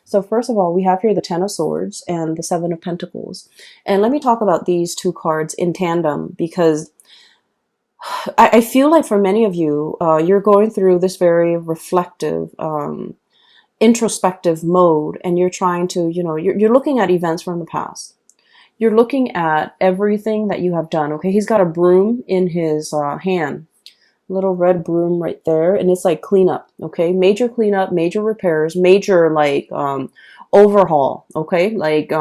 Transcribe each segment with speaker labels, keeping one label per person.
Speaker 1: So first of all, we have here the Ten of Swords and the Seven of Pentacles. And let me talk about these two cards in tandem because I feel like for many of you, you're going through this very reflective, introspective mode, and you're trying to, you're looking at events from the past. You're looking at everything that you have done. Okay, he's got a broom in his hand, little red broom right there, and it's like cleanup. Okay, major cleanup, major repairs, major like overhaul. Okay, like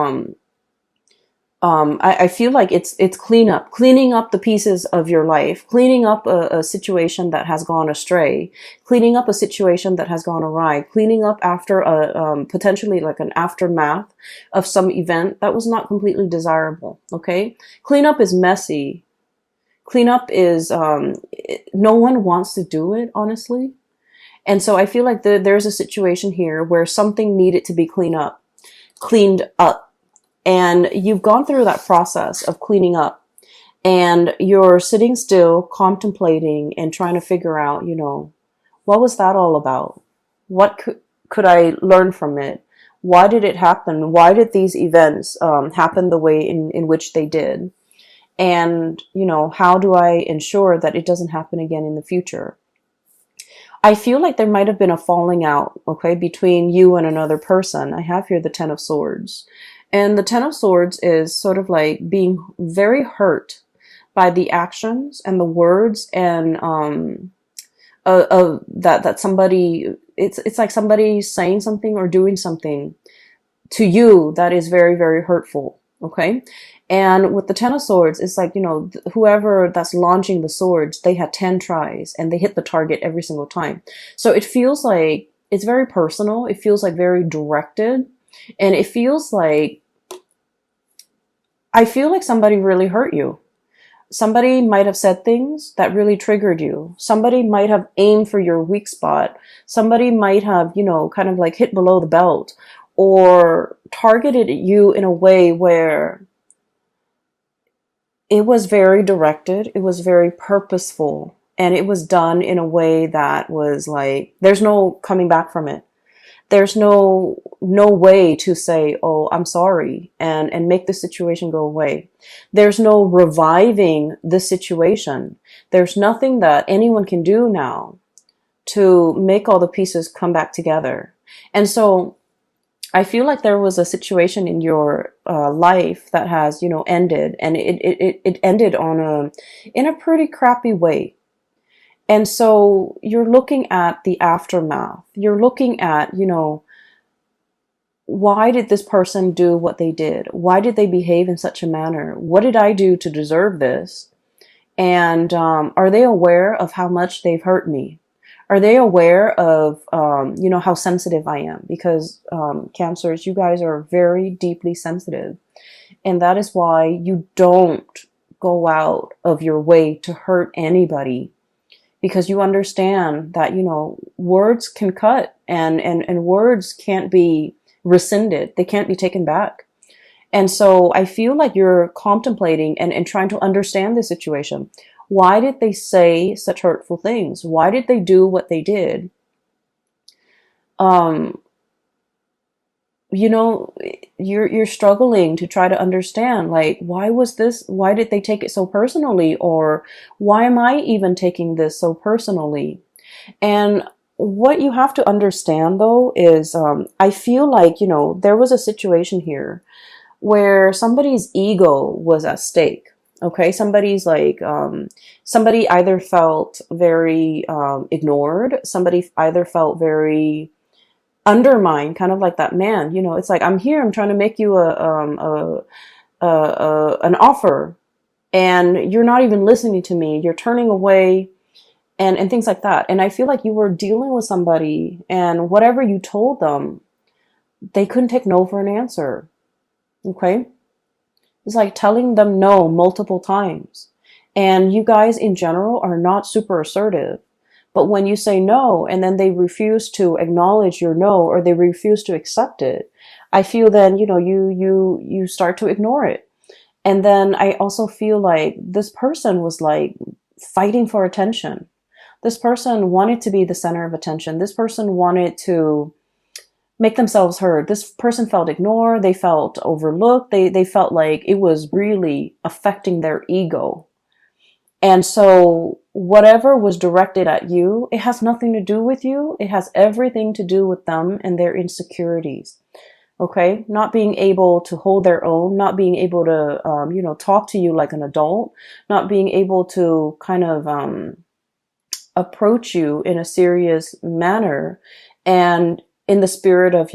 Speaker 1: I feel like it's cleanup, cleaning up the pieces of your life, cleaning up a situation that has gone astray, cleaning up a situation that has gone awry, cleaning up after a potentially like an aftermath of some event that was not completely desirable. Okay, cleanup is messy. Cleanup is no one wants to do it, honestly. And so I feel like there's a situation here where something needed to be cleaned up. And you've gone through that process of cleaning up, and you're sitting still, contemplating and trying to figure out, what was that all about? What could I learn from it? Why did it happen? Why did these events happen the way in which they did? And, how do I ensure that it doesn't happen again in the future? I feel like there might have been a falling out, okay, between you and another person. I have here the Ten of Swords. And the Ten of Swords is sort of like being very hurt by the actions and the words and that somebody, it's like somebody saying something or doing something to you that is very, very hurtful. Okay. And with the Ten of Swords, it's like, whoever that's launching the swords, they had 10 tries and they hit the target every single time. So it feels like it's very personal. It feels like very directed. And it feels like, I feel like somebody really hurt you. Somebody might have said things that really triggered you. Somebody might have aimed for your weak spot. Somebody might have, kind of like hit below the belt or targeted you in a way where it was very directed. It was very purposeful. And it was done in a way that was like, there's no coming back from it. There's no way to say, oh, I'm sorry, and make the situation go away. There's no reviving the situation. There's nothing that anyone can do now to make all the pieces come back together. And so I feel like there was a situation in your life that has, ended, and it ended in a pretty crappy way. And so you're looking at the aftermath. You're looking at, why did this person do what they did? Why did they behave in such a manner? What did I do to deserve this? And are they aware of how much they've hurt me? Are they aware of, how sensitive I am? Because Cancers, you guys are very deeply sensitive. And that is why you don't go out of your way to hurt anybody. Because you understand that, words can cut and words can't be rescinded. They can't be taken back. And so I feel like you're contemplating and trying to understand the situation. Why did they say such hurtful things? Why did they do what they did? You're struggling to try to understand, like, why did they take it so personally? Or why am I even taking this so personally? And what you have to understand though is, I feel like, there was a situation here where somebody's ego was at stake. Okay. Somebody's like, somebody either felt very, ignored. Somebody either felt very undermine, kind of like that man, it's like, I'm here, I'm trying to make you an offer, and you're not even listening to me, you're turning away, and things like that. And I feel like you were dealing with somebody, and whatever you told them, they couldn't take no for an answer. Okay. It's like telling them no multiple times. And you guys in general are not super assertive. But when you say no, and then they refuse to acknowledge your no, or they refuse to accept it, I feel then, you start to ignore it. And then I also feel like this person was like fighting for attention. This person wanted to be the center of attention. This person wanted to make themselves heard. This person felt ignored. They felt overlooked. They felt like it was really affecting their ego. And so whatever was directed at you, it has nothing to do with you. It has everything to do with them and their insecurities. Okay. Not being able to hold their own, not being able to, talk to you like an adult, not being able to kind of, approach you in a serious manner and in the spirit of,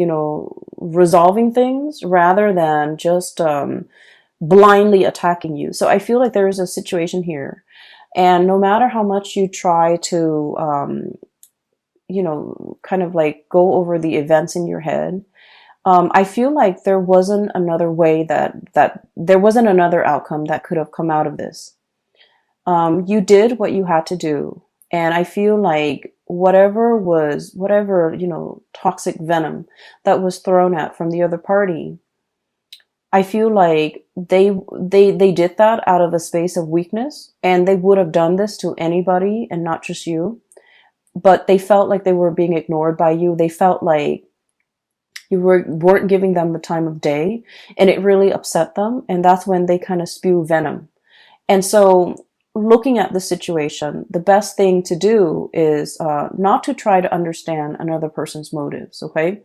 Speaker 1: resolving things rather than just, blindly attacking you. So I feel like there is a situation here. And no matter how much you try to, kind of like go over the events in your head, I feel like there wasn't another way that there wasn't another outcome that could have come out of this. You did what you had to do. And I feel like whatever, toxic venom that was thrown at from the other party, I feel like they did that out of a space of weakness, and they would have done this to anybody and not just you. But they felt like they were being ignored by you. They felt like weren't giving them the time of day, and it really upset them. And that's when they kind of spew venom. And so looking at the situation, the best thing to do is not to try to understand another person's motives. Okay.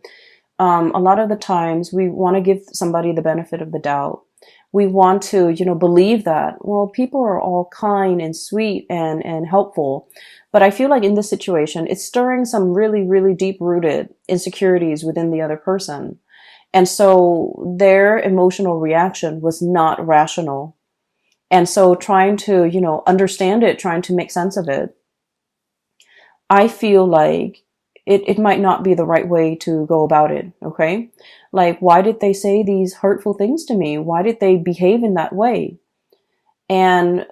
Speaker 1: A lot of the times we want to give somebody the benefit of the doubt. We want to, believe that, well, people are all kind and sweet and helpful. But I feel like in this situation, it's stirring some really, really deep rooted insecurities within the other person. And so their emotional reaction was not rational. And so trying to, understand it, trying to make sense of it, I feel like it might not be the right way to go about it. Okay. Like, why did they say these hurtful things to me? Why did they behave in that way? And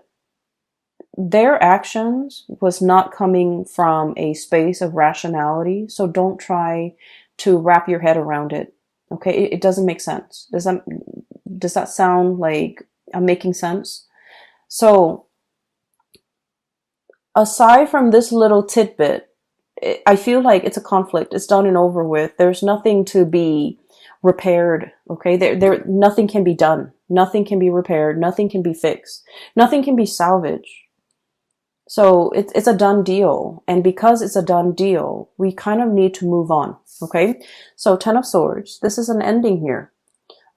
Speaker 1: their actions was not coming from a space of rationality. So don't try to wrap your head around it. Okay. It doesn't make sense. Does that sound like I'm making sense? So aside from this little tidbit, I feel like it's a conflict. It's done and over with. There's nothing to be repaired. Okay. Nothing can be done. Nothing can be repaired. Nothing can be fixed. Nothing can be salvaged. So it's a done deal. And because it's a done deal, we kind of need to move on. Okay. So 10 of Swords, this is an ending here.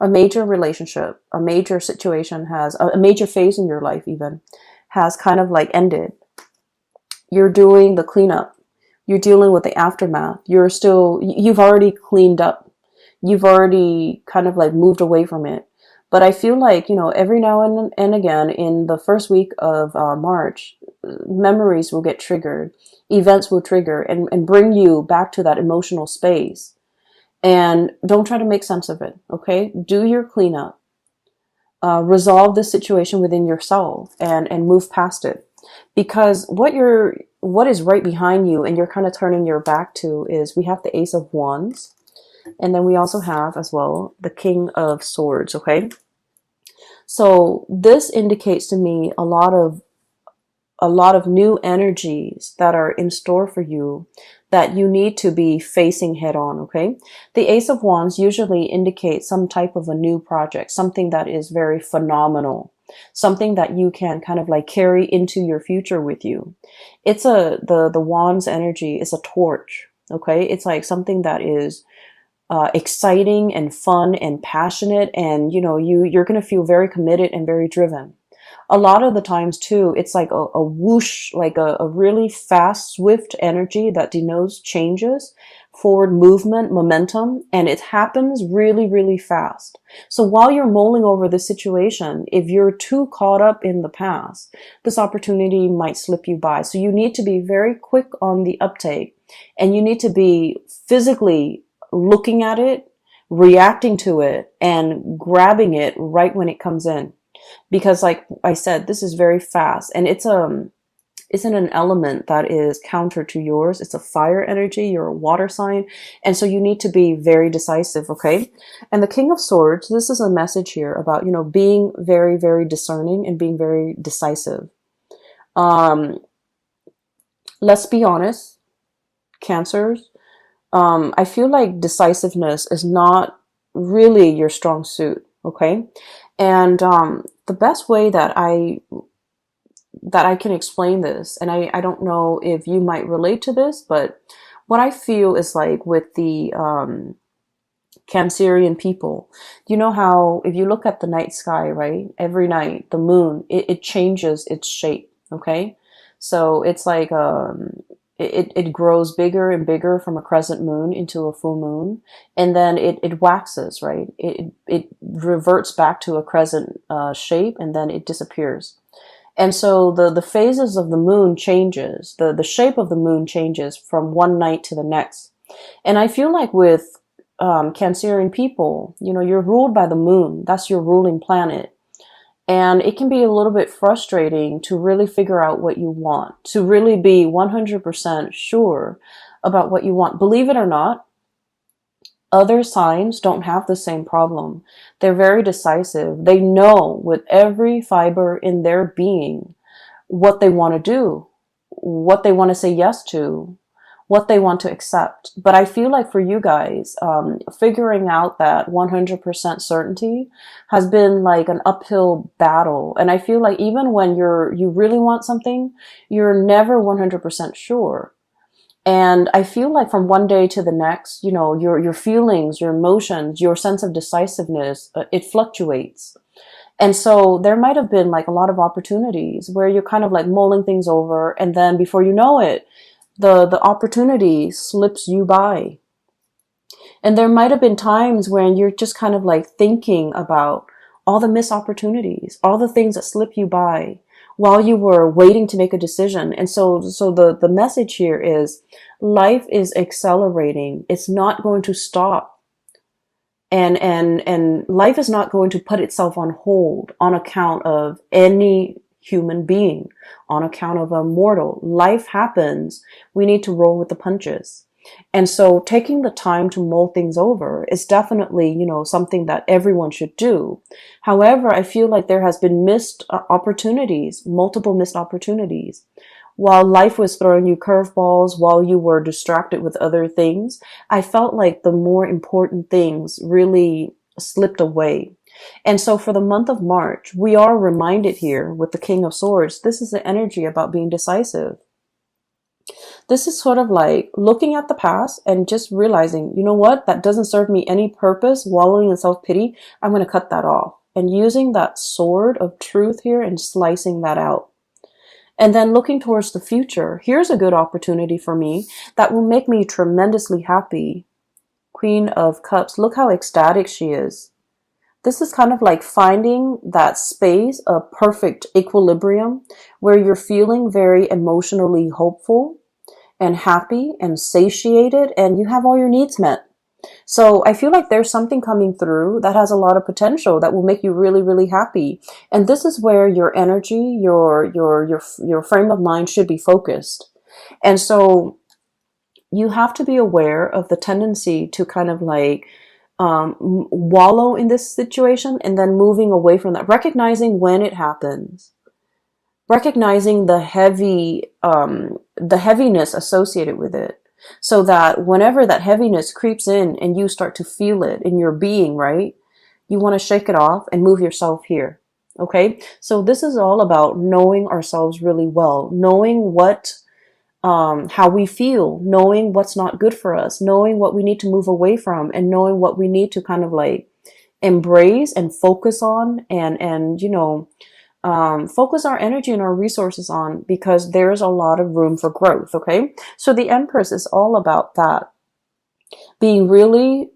Speaker 1: A major relationship, a major situation a major phase in your life even has kind of like ended. You're doing the cleanup. You're dealing with the aftermath. You've already cleaned up. You've already kind of like moved away from it. But I feel like, every now and again in the first week of March, memories will get triggered. Events will trigger and bring you back to that emotional space. And don't try to make sense of it. Okay. Do your cleanup, resolve the situation within yourself and move past it. Because what is right behind you and you're kind of turning your back to is we have the Ace of Wands. And then we also have as well the King of Swords. Okay. So this indicates to me a lot of new energies that are in store for you that you need to be facing head on. Okay. The Ace of Wands usually indicates some type of a new project, something that is very phenomenal, something that you can kind of like carry into your future with you. It's the Wands energy is a torch. Okay. It's like something that is exciting and fun and passionate. And, you're going to feel very committed and very driven. A lot of the times too, it's like a whoosh, like a really fast, swift energy that denotes changes, forward movement, momentum, and it happens really, really fast. So while you're mulling over the situation, if you're too caught up in the past, this opportunity might slip you by. So you need to be very quick on the uptake, and you need to be physically looking at it, reacting to it, and grabbing it right when it comes in. Because like I said, this is very fast, and it's in an element that is counter to yours. It's a fire energy. You're a water sign. And so you need to be very decisive. Okay. And the King of Swords, this is a message here about, being very, very discerning and being very decisive. Let's be honest, Cancers, I feel like decisiveness is not really your strong suit. Okay. And the best way that I can explain this, and I don't know if you might relate to this, but what I feel is like with the Cancerian people, you know how if you look at the night sky, right? Every night, the moon, it changes its shape, okay? So it's like it grows bigger and bigger from a crescent moon into a full moon, and then it waxes, right? It reverts back to a crescent shape, and then it disappears. And so the phases of the moon changes, the shape of the moon changes from one night to the next. And I feel like with Cancerian people, you know, you're ruled by the moon. That's your ruling planet. And it can be a little bit frustrating to really figure out what you want, to really be 100% sure about what you want. Believe it or not, other signs don't have the same problem. They're very decisive. They know with every fiber in their being what they want to do, what they want to say yes to, what they want to accept. But I feel like for you guys, figuring out that 100% certainty has been like an uphill battle. And I feel like even when you really want something, you're never 100% sure. And I feel like from one day to the next, you know, your feelings, your emotions, your sense of decisiveness, it fluctuates. And so there might have been like a lot of opportunities where you're kind of like mulling things over, and then before you know it, the opportunity slips you by. And there might have been times when you're just kind of like thinking about all the missed opportunities, all the things that slip you by while you were waiting to make a decision. And so the message here is life is accelerating. It's not going to stop. And life is not going to put itself on hold on account of any human being, on account of a mortal. Life happens. We need to roll with the punches. And so taking the time to mull things over is definitely, you know, something that everyone should do. However, I feel like there has been missed opportunities, multiple missed opportunities. While life was throwing you curveballs, while you were distracted with other things, I felt like the more important things really slipped away. And so for the month of March, we are reminded here with the King of Swords, this is the energy about being decisive. This is sort of like looking at the past and just realizing, you know what, that doesn't serve me any purpose, wallowing in self-pity. I'm going to cut that off. And using that sword of truth here and slicing that out. And then looking towards the future, here's a good opportunity for me that will make me tremendously happy. Queen of Cups, look how ecstatic she is. This is kind of like finding that space of perfect equilibrium where you're feeling very emotionally hopeful and happy and satiated, and you have all your needs met. So I feel like there's something coming through that has a lot of potential that will make you really, really happy. And this is where your energy, your frame of mind should be focused. And so you have to be aware of the tendency to kind of like wallow in this situation and then moving away from that, recognizing when it happens, recognizing the heaviness associated with it. So that whenever that heaviness creeps in and you start to feel it in your being, right? You want to shake it off and move yourself here. Okay. So this is all about knowing ourselves really well, knowing how we feel, knowing what's not good for us, knowing what we need to move away from, and knowing what we need to kind of like embrace and focus on and, you know, focus our energy and our resources on, because there's a lot of room for growth. Okay. So the Empress is all about that, being really,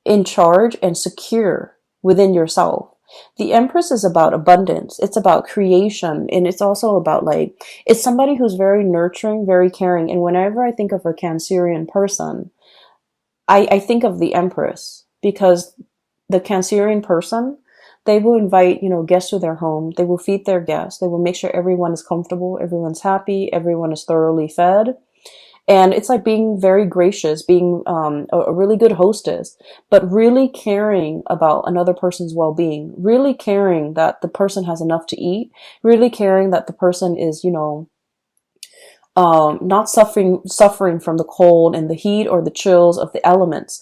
Speaker 1: in charge and secure within yourself. The Empress is about abundance. It's about creation. And it's also about like, it's somebody who's very nurturing, very caring. And whenever I think of a Cancerian person, I think of the Empress, because the Cancerian person, they will invite, you know, guests to their home. They will feed their guests. They will make sure everyone is comfortable, everyone's happy, everyone is thoroughly fed. And it's like being very gracious, being a really good hostess, but really caring about another person's well-being, really caring that the person has enough to eat, really caring that the person is, you know, not suffering from the cold and the heat or the chills of the elements,